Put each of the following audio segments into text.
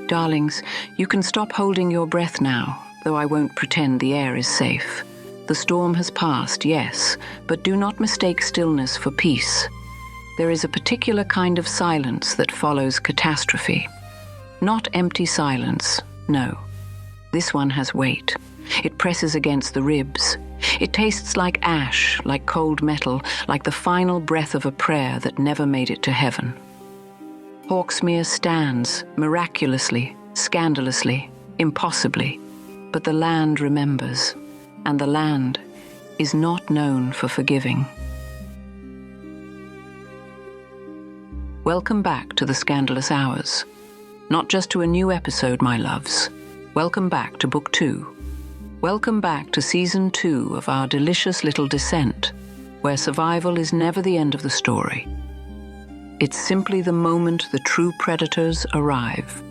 Darlings, you can stop holding your breath now, though I won't pretend the air is safe. The storm has passed, yes, but do not mistake stillness for peace. There is a particular kind of silence that follows catastrophe. Not empty silence, no. This one has weight. It presses against the ribs. It tastes like ash, like cold metal, like the final breath of a prayer that never made it to heaven. Hawksmere stands, miraculously, scandalously, impossibly, but the land remembers, and the land is not known for forgiving. Welcome back to the Scandalous Hours. Not just to a new episode, my loves. Welcome back to Book 2. Welcome back to Season 2 of our delicious little descent, where survival is never the end of the story. It's simply the moment the true predators arrive.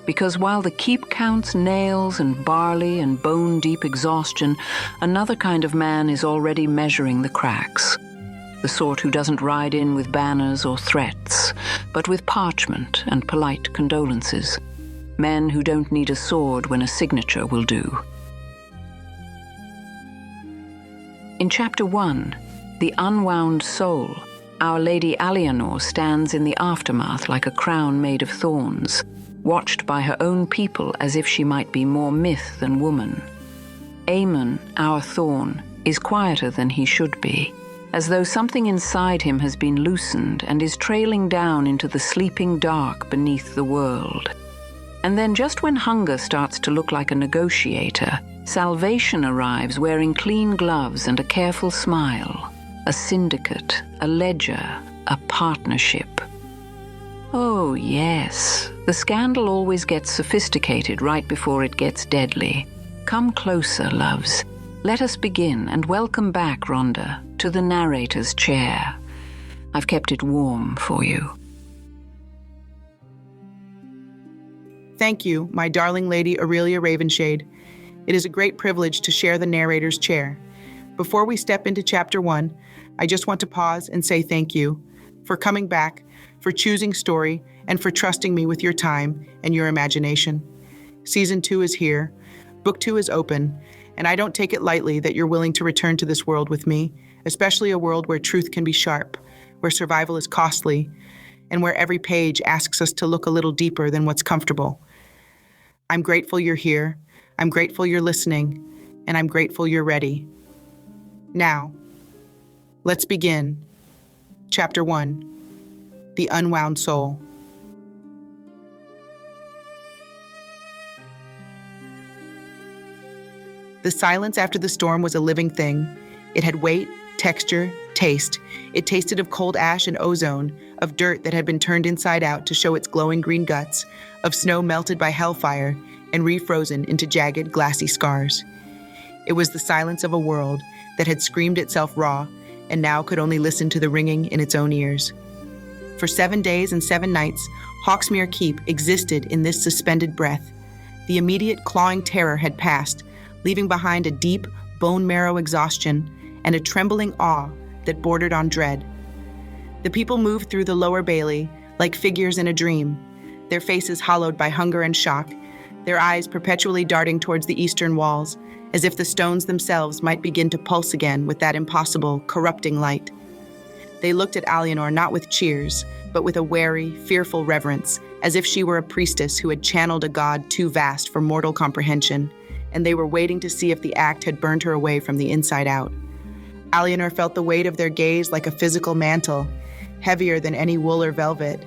Because while the keep counts nails and barley and bone-deep exhaustion, another kind of man is already measuring the cracks. The sort who doesn't ride in with banners or threats, but with parchment and polite condolences. Men who don't need a sword when a signature will do. In Chapter 1, The Unwound Soul, our Lady Alianor stands in the aftermath like a crown made of thorns, watched by her own people as if she might be more myth than woman. Eamon, our Thorn, is quieter than he should be, as though something inside him has been loosened and is trailing down into the sleeping dark beneath the world. And then just when hunger starts to look like a negotiator, salvation arrives wearing clean gloves and a careful smile. A syndicate, a ledger, a partnership. Oh yes, the scandal always gets sophisticated right before it gets deadly. Come closer, loves. Let us begin, and welcome back, Rhonda, to the narrator's chair. I've kept it warm for you. Thank you, my darling Lady Aurelia Ravenshade. It is a great privilege to share the narrator's chair. Before we step into Chapter 1, I just want to pause and say thank you for coming back, for choosing story, and for trusting me with your time and your imagination. Season 2 is here, Book 2 is open, and I don't take it lightly that you're willing to return to this world with me, especially a world where truth can be sharp, where survival is costly, and where every page asks us to look a little deeper than what's comfortable. I'm grateful you're here, I'm grateful you're listening, and I'm grateful you're ready. Now, let's begin. Chapter 1, The Unwound Soul. The silence after the storm was a living thing. It had weight, texture, taste. It tasted of cold ash and ozone, of dirt that had been turned inside out to show its glowing green guts, of snow melted by hellfire and refrozen into jagged, glassy scars. It was the silence of a world that had screamed itself raw and now could only listen to the ringing in its own ears. For 7 days and 7 nights, Hawksmere Keep existed in this suspended breath. The immediate clawing terror had passed, leaving behind a deep, bone-marrow exhaustion and a trembling awe that bordered on dread. The people moved through the lower bailey like figures in a dream, their faces hollowed by hunger and shock, their eyes perpetually darting towards the eastern walls, as if the stones themselves might begin to pulse again with that impossible, corrupting light. They looked at Alianor not with cheers, but with a wary, fearful reverence, as if she were a priestess who had channeled a god too vast for mortal comprehension, and they were waiting to see if the act had burned her away from the inside out. Alianor felt the weight of their gaze like a physical mantle, heavier than any wool or velvet.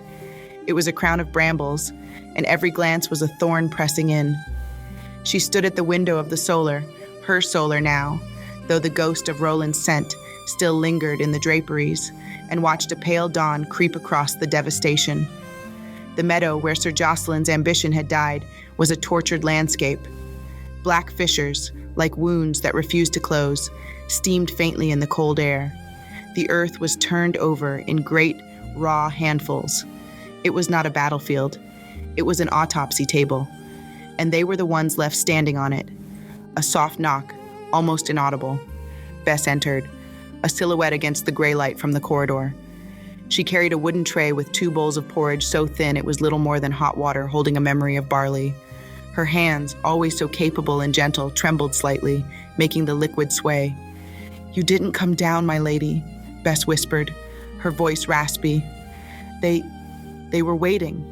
It was a crown of brambles, and every glance was a thorn pressing in. She stood at the window of the solar, her solar now, though the ghost of Roland's scent still lingered in the draperies, and watched a pale dawn creep across the devastation. The meadow where Sir Jocelyn's ambition had died was a tortured landscape. Black fissures, like wounds that refused to close, steamed faintly in the cold air. The earth was turned over in great, raw handfuls. It was not a battlefield. It was an autopsy table, and they were the ones left standing on it. A soft knock, almost inaudible. Bess entered, a silhouette against the gray light from the corridor. She carried a wooden tray with 2 bowls of porridge so thin it was little more than hot water holding a memory of barley. Her hands, always so capable and gentle, trembled slightly, making the liquid sway. "You didn't come down, my lady," Bess whispered, her voice raspy. They were waiting."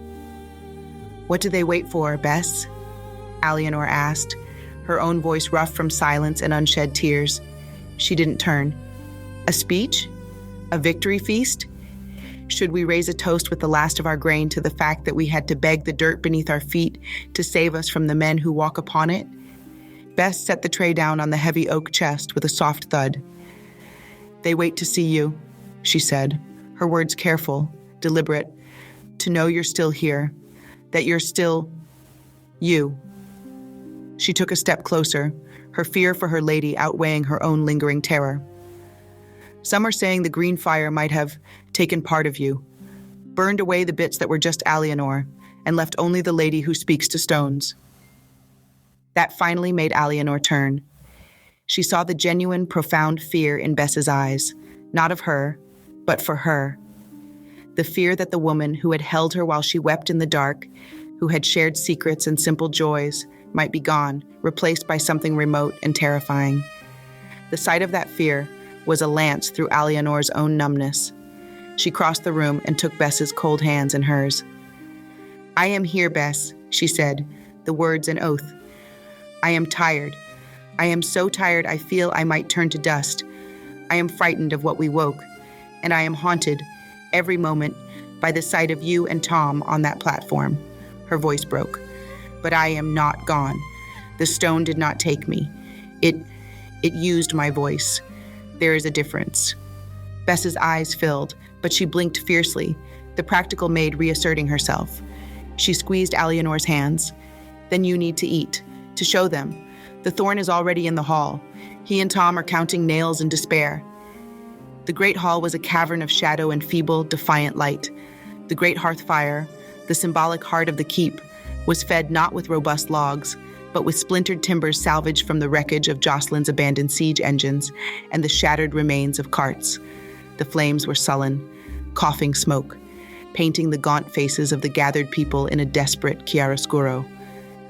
"What did they wait for, Bess?" Alianor asked, her own voice rough from silence and unshed tears. She didn't turn. "A speech? A victory feast? Should we raise a toast with the last of our grain to the fact that we had to beg the dirt beneath our feet to save us from the men who walk upon it?" Bess set the tray down on the heavy oak chest with a soft thud. "They wait to see you," she said, her words careful, deliberate, "to know you're still here, that you're still you." She took a step closer, her fear for her lady outweighing her own lingering terror. "Some are saying the green fire might have taken part of you, burned away the bits that were just Alianor, and left only the lady who speaks to stones." That finally made Alianor turn. She saw the genuine, profound fear in Bess's eyes, not of her, but for her. The fear that the woman who had held her while she wept in the dark, who had shared secrets and simple joys, might be gone, replaced by something remote and terrifying. The sight of that fear was a lance through Alianor's own numbness. She crossed the room and took Bess's cold hands in hers. "I am here, Bess," she said, the words an oath. "I am tired. I am so tired I feel I might turn to dust. I am frightened of what we woke, and I am haunted, every moment, by the sight of you and Tom on that platform." Her voice broke. "But I am not gone. The stone did not take me. It used my voice. There is a difference." Bess's eyes filled, but she blinked fiercely, the practical maid reasserting herself. She squeezed Alianor's hands. "Then you need to eat, to show them. The Thorn is already in the hall. He and Tom are counting nails in despair." The great hall was a cavern of shadow and feeble, defiant light. The great hearth fire, the symbolic heart of the keep, was fed not with robust logs, but with splintered timbers salvaged from the wreckage of Jocelyn's abandoned siege engines and the shattered remains of carts. The flames were sullen, coughing smoke, painting the gaunt faces of the gathered people in a desperate chiaroscuro.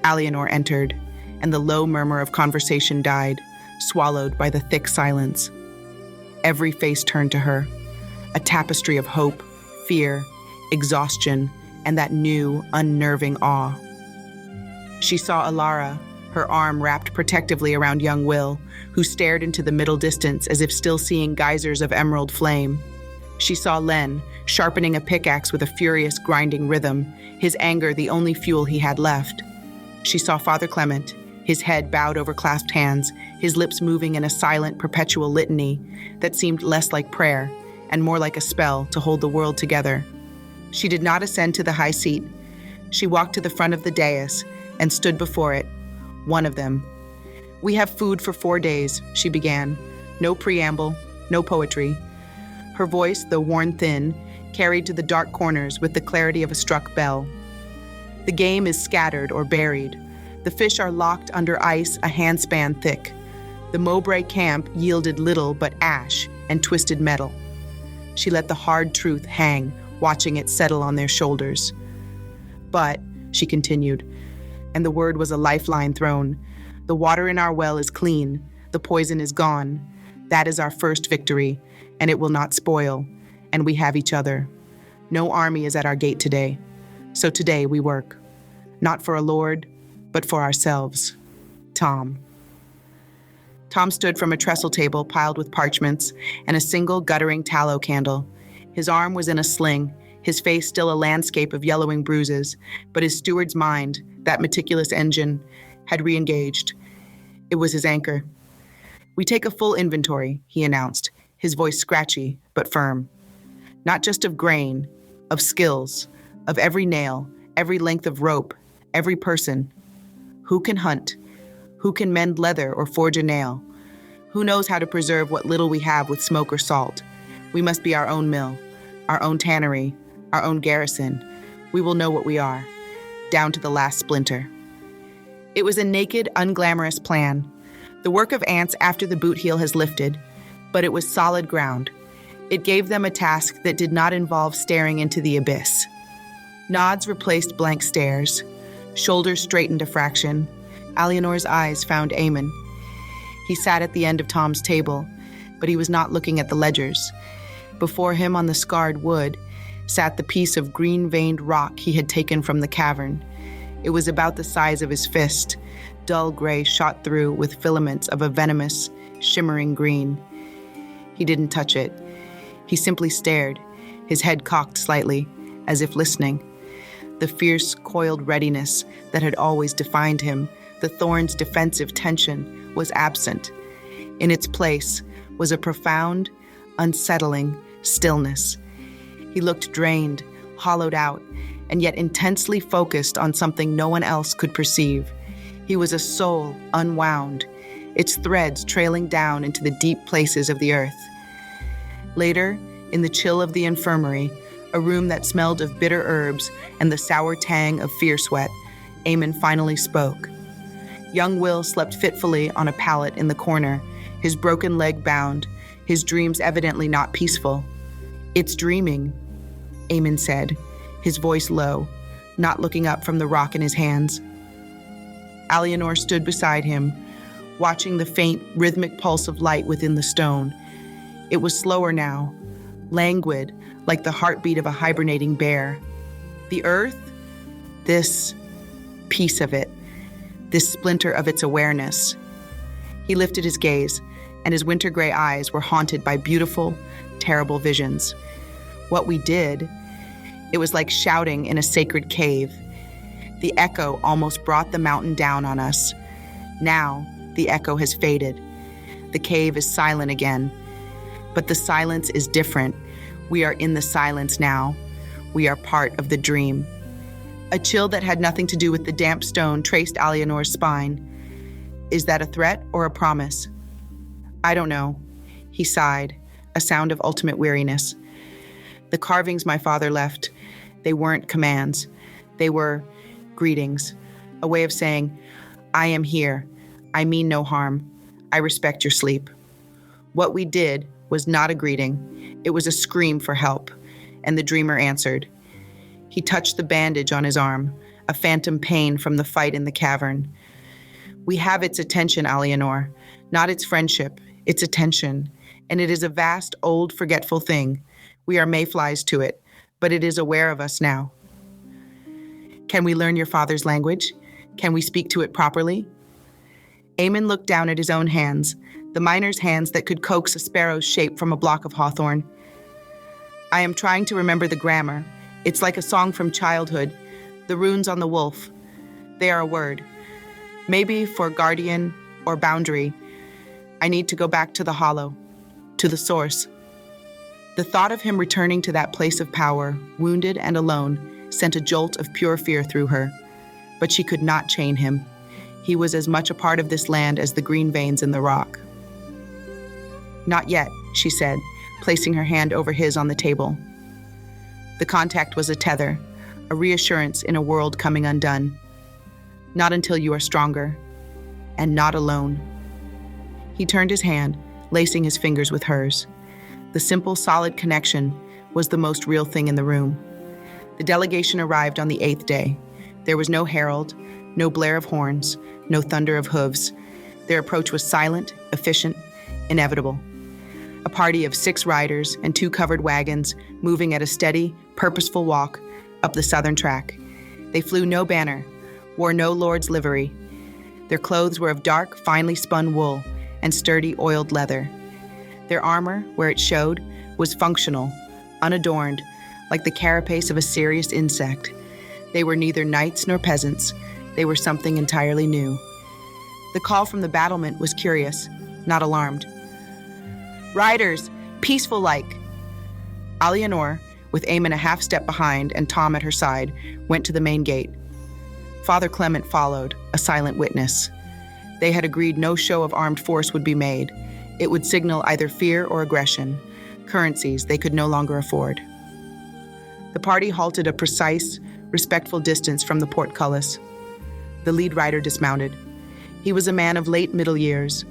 Alianor entered, and the low murmur of conversation died, swallowed by the thick silence. Every face turned to her, a tapestry of hope, fear, exhaustion, and that new, unnerving awe. She saw Alara, her arm wrapped protectively around young Will, who stared into the middle distance as if still seeing geysers of emerald flame. She saw Len, sharpening a pickaxe with a furious, grinding rhythm, his anger the only fuel he had left. She saw Father Clement, his head bowed over clasped hands, his lips moving in a silent, perpetual litany that seemed less like prayer and more like a spell to hold the world together. She did not ascend to the high seat. She walked to the front of the dais and stood before it, one of them. "We have food for 4 days," she began. No preamble, no poetry. Her voice, though worn thin, carried to the dark corners with the clarity of a struck bell. "The game is scattered or buried. The fish are locked under ice a handspan thick. The Mowbray camp yielded little but ash and twisted metal." She let the hard truth hang, watching it settle on their shoulders. "But," she continued, and the word was a lifeline thrown, "the water in our well is clean, the poison is gone. That is our first victory, and it will not spoil, and we have each other. No army is at our gate today, so today we work. Not for a lord, but for ourselves. Tom." Tom stood from a trestle table piled with parchments and a single guttering tallow candle. His arm was in a sling, his face still a landscape of yellowing bruises, but his steward's mind, that meticulous engine, had re-engaged. It was his anchor. "We take a full inventory," he announced, his voice scratchy but firm. "Not just of grain, of skills, of every nail, every length of rope, every person. Who can hunt? Who can mend leather or forge a nail? Who knows how to preserve what little we have with smoke or salt? We must be our own mill, our own tannery, our own garrison. We will know what we are, down to the last splinter." It was a naked, unglamorous plan, the work of ants after the boot heel has lifted, but it was solid ground. It gave them a task that did not involve staring into the abyss. Nods replaced blank stares. Shoulders straightened a fraction. Alianor's eyes found Eamon. He sat at the end of Tom's table, but he was not looking at the ledgers. Before him on the scarred wood sat the piece of green-veined rock he had taken from the cavern. It was about the size of his fist, dull gray shot through with filaments of a venomous, shimmering green. He didn't touch it. He simply stared, his head cocked slightly, as if listening. The fierce, coiled readiness that had always defined him, the Thorn's defensive tension, was absent. In its place was a profound, unsettling stillness. He looked drained, hollowed out, and yet intensely focused on something no one else could perceive. He was a soul unwound, its threads trailing down into the deep places of the earth. Later, in the chill of the infirmary, a room that smelled of bitter herbs and the sour tang of fear sweat, Eamon finally spoke. Young Will slept fitfully on a pallet in the corner, his broken leg bound, his dreams evidently not peaceful. "It's dreaming," Eamon said, his voice low, not looking up from the rock in his hands. Alianor stood beside him, watching the faint, rhythmic pulse of light within the stone. It was slower now, languid, like the heartbeat of a hibernating bear. The earth? This piece of it, this splinter of its awareness. He lifted his gaze, and his winter gray eyes were haunted by beautiful, terrible visions. What we did, it was like shouting in a sacred cave. The echo almost brought the mountain down on us. Now, the echo has faded. The cave is silent again. But the silence is different. We are in the silence now. We are part of the dream. A chill that had nothing to do with the damp stone traced Alianor's spine. Is that a threat or a promise? I don't know. He sighed, a sound of ultimate weariness. The carvings my father left, they weren't commands. They were greetings, a way of saying, I am here. I mean no harm. I respect your sleep. What we did was not a greeting. It was a scream for help, and the dreamer answered. He touched the bandage on his arm, a phantom pain from the fight in the cavern. We have its attention, Alianor, not its friendship, its attention, and it is a vast, old, forgetful thing. We are mayflies to it, but it is aware of us now. Can we learn your father's language? Can we speak to it properly? Eamon looked down at his own hands, the miner's hands that could coax a sparrow's shape from a block of hawthorn. I am trying to remember the grammar. It's like a song from childhood. The runes on the wolf. They are a word. Maybe for guardian or boundary. I need to go back to the hollow, to the source. The thought of him returning to that place of power, wounded and alone, sent a jolt of pure fear through her. But she could not chain him. He was as much a part of this land as the green veins in the rock. Not yet, she said, placing her hand over his on the table. The contact was a tether, a reassurance in a world coming undone. Not until you are stronger, and not alone. He turned his hand, lacing his fingers with hers. The simple, solid connection was the most real thing in the room. The delegation arrived on the 8th day. There was no herald, no blare of horns, no thunder of hooves. Their approach was silent, efficient, inevitable. A party of 6 riders and 2 covered wagons moving at a steady, purposeful walk up the southern track. They flew no banner, wore no lord's livery. Their clothes were of dark, finely spun wool and sturdy, oiled leather. Their armor, where it showed, was functional, unadorned, like the carapace of a serious insect. They were neither knights nor peasants. They were something entirely new. The call from the battlement was curious, not alarmed. Riders, peaceful-like. Alianor, with Eamon a half step behind and Tom at her side, went to the main gate. Father Clement followed, a silent witness. They had agreed no show of armed force would be made. It would signal either fear or aggression, currencies they could no longer afford. The party halted a precise, respectful distance from the portcullis. The lead rider dismounted. He was a man of late middle years,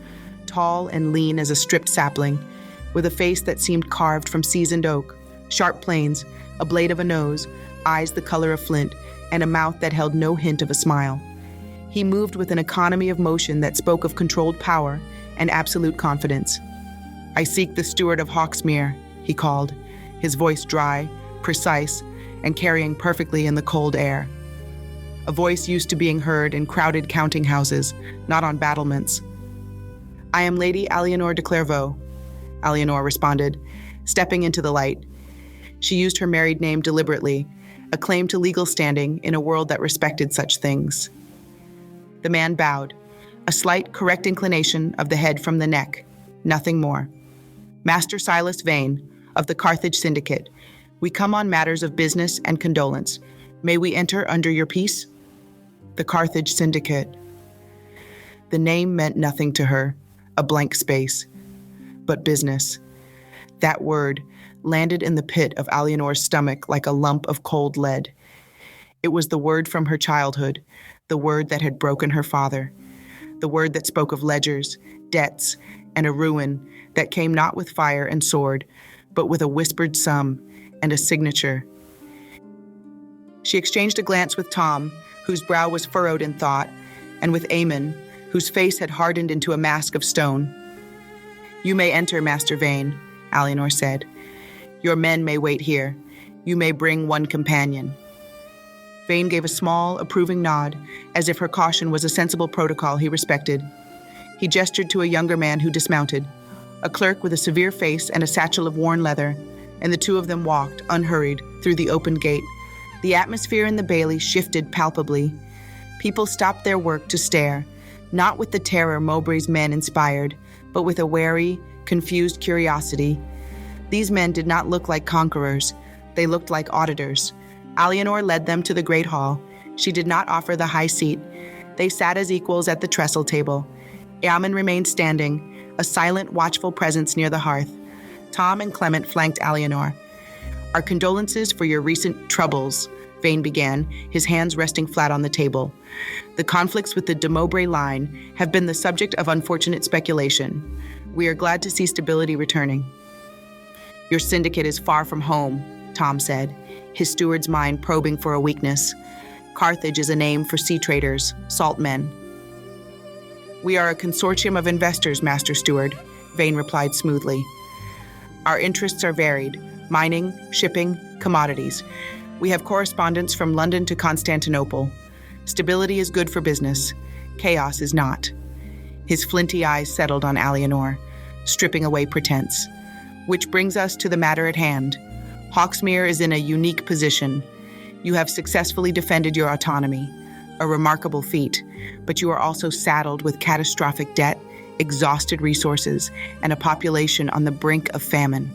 tall and lean as a stripped sapling, with a face that seemed carved from seasoned oak, sharp planes, a blade of a nose, eyes the color of flint, and a mouth that held no hint of a smile. He moved with an economy of motion that spoke of controlled power and absolute confidence. "I seek the steward of Hawksmere," he called, his voice dry, precise, and carrying perfectly in the cold air. A voice used to being heard in crowded counting houses, not on battlements. "I am Lady Alianor de Clairvaux," Alianor responded, stepping into the light. She used her married name deliberately, a claim to legal standing in a world that respected such things. The man bowed, a slight, correct inclination of the head from the neck, nothing more. "Master Silas Vane, of the Carthage Syndicate, we come on matters of business and condolence. May we enter under your peace?" The Carthage Syndicate. The name meant nothing to her, a blank space. But business. That word landed in the pit of Alianor's stomach like a lump of cold lead. It was the word from her childhood, the word that had broken her father, the word that spoke of ledgers, debts, and a ruin that came not with fire and sword, but with a whispered sum and a signature. She exchanged a glance with Tom, whose brow was furrowed in thought, and with Eamon, whose face had hardened into a mask of stone. "You may enter, Master Vane," Alianor said. "Your men may wait here. You may bring one companion." Vane gave a small, approving nod, as if her caution was a sensible protocol he respected. He gestured to a younger man who dismounted, a clerk with a severe face and a satchel of worn leather, and the two of them walked, unhurried, through the open gate. The atmosphere in the bailey shifted palpably. People stopped their work to stare, not with the terror Mowbray's men inspired, but with a wary, confused curiosity. These men did not look like conquerors. They looked like auditors. Alianor led them to the great hall. She did not offer the high seat. They sat as equals at the trestle table. Eamon remained standing, a silent, watchful presence near the hearth. Tom and Clement flanked Alianor. "Our condolences for your recent troubles," Vane began, his hands resting flat on the table. "The conflicts with the de Mowbray line have been the subject of unfortunate speculation. We are glad to see stability returning." "Your syndicate is far from home," Tom said, his steward's mind probing for a weakness. "Carthage is a name for sea traders, salt men." "We are a consortium of investors, Master Steward," Vane replied smoothly. "Our interests are varied: mining, shipping, commodities. We have correspondence from London to Constantinople. Stability is good for business. Chaos is not." His flinty eyes settled on Alianor, stripping away pretense. "Which brings us to the matter at hand. Hawksmere is in a unique position. You have successfully defended your autonomy, a remarkable feat, but you are also saddled with catastrophic debt, exhausted resources, and a population on the brink of famine."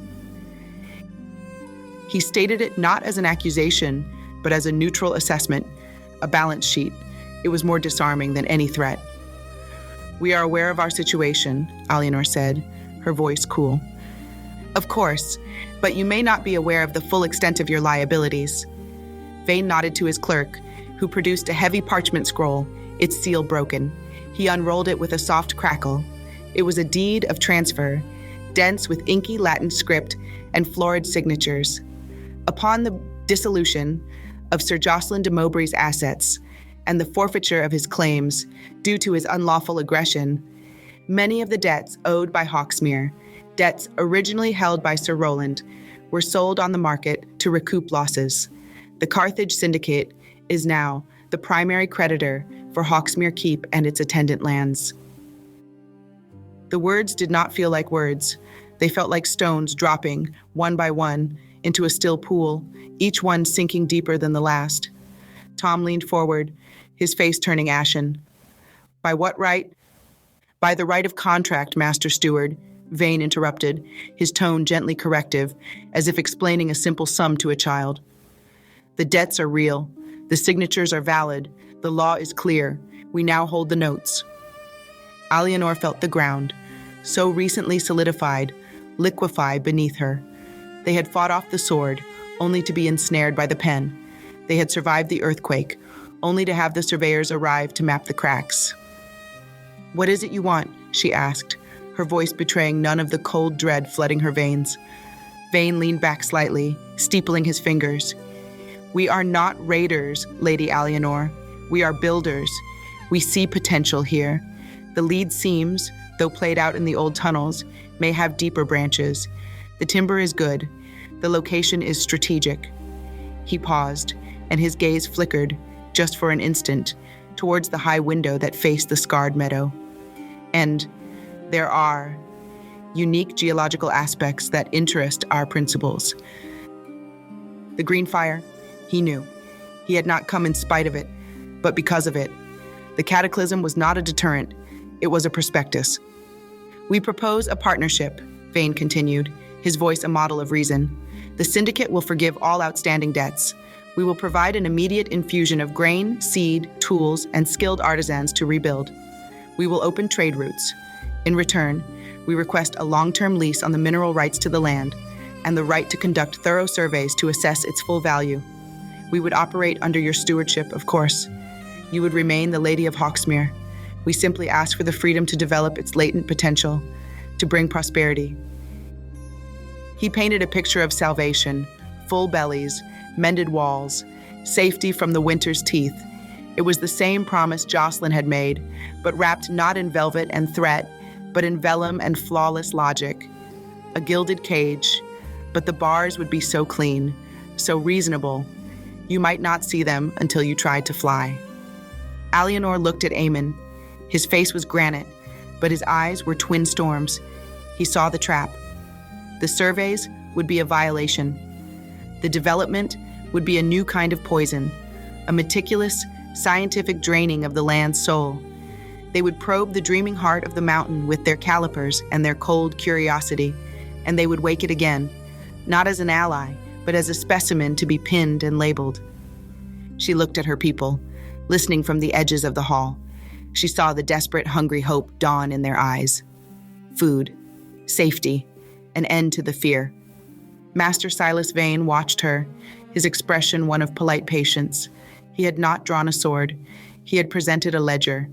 He stated it not as an accusation, but as a neutral assessment, a balance sheet. It was more disarming than any threat. "We are aware of our situation," Alianor said, her voice cool. "Of course, but you may not be aware of the full extent of your liabilities." Vane nodded to his clerk, who produced a heavy parchment scroll, its seal broken. He unrolled it with a soft crackle. It was a deed of transfer, dense with inky Latin script and florid signatures. Upon the dissolution of Sir Jocelyn de Mowbray's assets and the forfeiture of his claims due to his unlawful aggression, many of the debts owed by Hawksmere, debts originally held by Sir Roland, were sold on the market to recoup losses. The Carthage Syndicate is now the primary creditor for Hawksmere Keep and its attendant lands. The words did not feel like words. They felt like stones dropping, one by one, into a still pool, each one sinking deeper than the last. Tom leaned forward, his face turning ashen. "By what right?" "By the right of contract, Master Steward," Vane interrupted, his tone gently corrective, as if explaining a simple sum to a child. "The debts are real. The signatures are valid. The law is clear. We now hold the notes." Alianor felt the ground, so recently solidified, liquefy beneath her. They had fought off the sword, only to be ensnared by the pen. They had survived the earthquake, only to have the surveyors arrive to map the cracks. "What is it you want?" she asked, her voice betraying none of the cold dread flooding her veins. Vane leaned back slightly, steepling his fingers. "We are not raiders, Lady Alianor. We are builders. We see potential here. The lead seams, though played out in the old tunnels, may have deeper branches. The timber is good. The location is strategic." He paused, and his gaze flickered, just for an instant, towards the high window that faced the scarred meadow. "And there are unique geological aspects that interest our principles." The green fire, he knew. He had not come in spite of it, but because of it. The cataclysm was not a deterrent, it was a prospectus. "We propose a partnership," Vane continued, his voice a model of reason. "The Syndicate will forgive all outstanding debts. We will provide an immediate infusion of grain, seed, tools, and skilled artisans to rebuild. We will open trade routes. In return, we request a long-term lease on the mineral rights to the land and the right to conduct thorough surveys to assess its full value. We would operate under your stewardship, of course. You would remain the Lady of Hawksmere. We simply ask for the freedom to develop its latent potential, to bring prosperity." He painted a picture of salvation, full bellies, mended walls, safety from the winter's teeth. It was the same promise Jocelyn had made, but wrapped not in velvet and threat, but in vellum and flawless logic. A gilded cage, but the bars would be so clean, so reasonable. You might not see them until you tried to fly. Alianor looked at Eamon. His face was granite, but his eyes were twin storms. He saw the trap. The surveys would be a violation. The development would be a new kind of poison, a meticulous, scientific draining of the land's soul. They would probe the dreaming heart of the mountain with their calipers and their cold curiosity, and they would wake it again, not as an ally, but as a specimen to be pinned and labeled. She looked at her people, listening from the edges of the hall. She saw the desperate, hungry hope dawn in their eyes. Food, safety, an end to the fear. Master Silas Vane watched her, his expression one of polite patience. He had not drawn a sword. He had presented a ledger,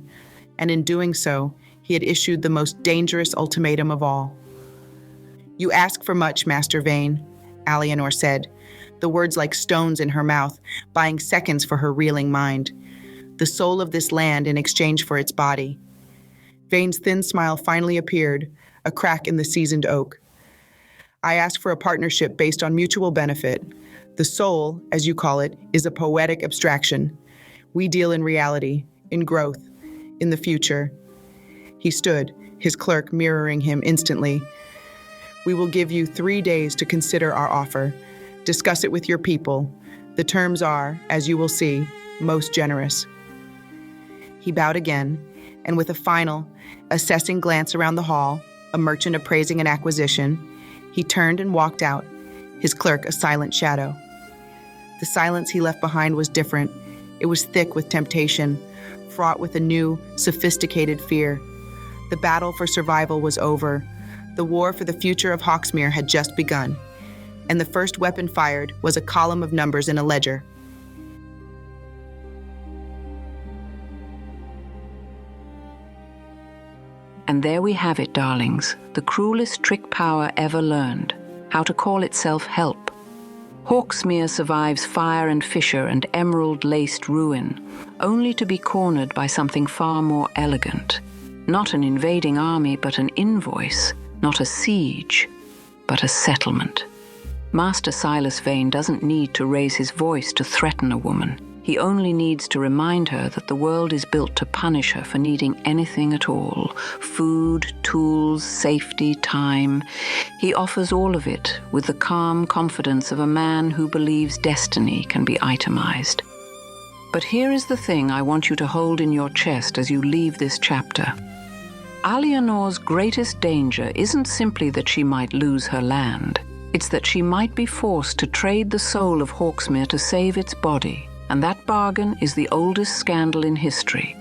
and in doing so, he had issued the most dangerous ultimatum of all. "You ask for much, Master Vane," Alianor said, the words like stones in her mouth, buying seconds for her reeling mind. "The soul of this land in exchange for its body." Vane's thin smile finally appeared, a crack in the seasoned oak. "I ask for a partnership based on mutual benefit. The soul, as you call it, is a poetic abstraction. We deal in reality, in growth, in the future." He stood, his clerk mirroring him instantly. "We will give you 3 days to consider our offer. Discuss it with your people. The terms are, as you will see, most generous." He bowed again, and with a final, assessing glance around the hall, a merchant appraising an acquisition, he turned and walked out, his clerk a silent shadow. The silence he left behind was different. It was thick with temptation, fraught with a new, sophisticated fear. The battle for survival was over. The war for the future of Hawksmere had just begun, and the first weapon fired was a column of numbers in a ledger. And there we have it, darlings, the cruelest trick power ever learned, how to call itself help. Hawksmere survives fire and fissure and emerald-laced ruin, only to be cornered by something far more elegant. Not an invading army, but an invoice. Not a siege, but a settlement. Master Silas Vane doesn't need to raise his voice to threaten a woman. He only needs to remind her that the world is built to punish her for needing anything at all. Food, tools, safety, time. He offers all of it with the calm confidence of a man who believes destiny can be itemized. But here is the thing I want you to hold in your chest as you leave this chapter. Alianor's greatest danger isn't simply that she might lose her land. It's that she might be forced to trade the soul of Hawksmere to save its body. And that bargain is the oldest scandal in history.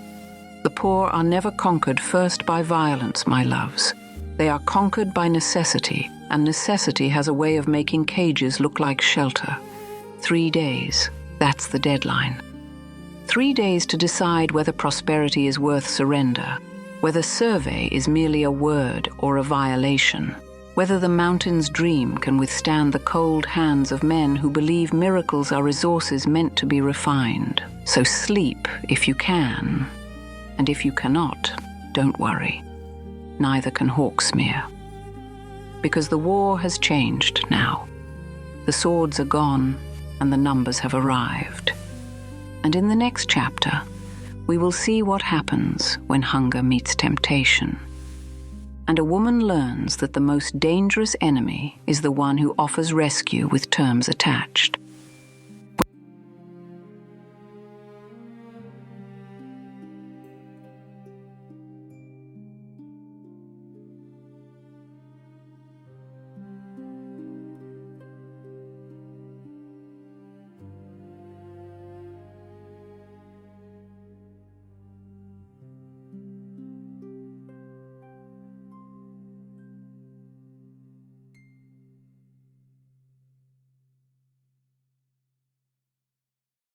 The poor are never conquered first by violence, my loves. They are conquered by necessity, and necessity has a way of making cages look like shelter. 3 days, that's the deadline. 3 days to decide whether prosperity is worth surrender. whether survey is merely a word or a violation, whether the mountain's dream can withstand the cold hands of men who believe miracles are resources meant to be refined. So sleep if you can, and if you cannot, don't worry. Neither can Hawksmere. Because the war has changed now. The swords are gone, and the numbers have arrived. And in the next chapter, we will see what happens when hunger meets temptation. And a woman learns that the most dangerous enemy is the one who offers rescue with terms attached.